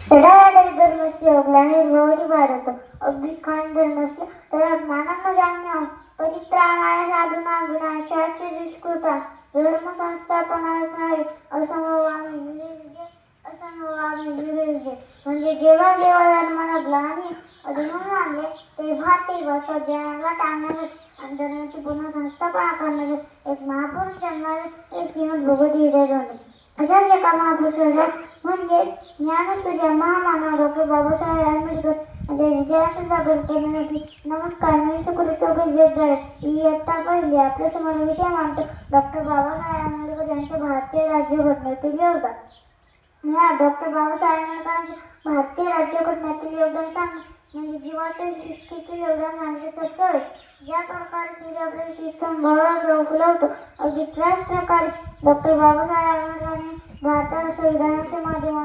तडावाडे धर्मस्य ग्लानी भवति भारत अगदी खान धर्म नसले तर ज्ञानांना जाण्या परित्राणाय साधुना विनाशाचे दुष्कृता धर्म संस्थापनाय असमवामी म्हणजे जेव्हा जेव्हा धर्माला ग्लानी अधून आणले तेव्हा तेव्हा सगळ्यांना टाळण्यासाठी आणि धर्माची पुन्हा संस्थापना करण्यासाठी एक महापुरुष जन्माला एक श्रीमद भगवती गीता झाली. अशाच एका महापुरुषाला म्हणजे ज्ञानसूर्य महामानव डॉक्टर बाबासाहेब आंबेडकर यांच्या विजयाचं सागर करण्यासाठी नमस्कार. मी सुकृतो विजय इयत्ता पहिली आपल्यासमोर विषय मांडतो डॉक्टर बाबासाहेब आंबेडकर यांच्या भारतीय राज्यघटनेतील योगदान. या डॉक्टर बाबासाहेब आंबेडकरांचे भारतीय राज्यघटनेतील योगदान सांगणे म्हणजे जीवाच्या सृष्टीतील योगदान सांगण्याचे सत्य आहे. ज्या प्रकारे सूर्य आपल्या स्तंभावर उगवतो अगदी त्याच प्रकारे डॉक्टर बाबासाहेब आंबेडकरांनी भारताला संविधानाच्या माध्यमातून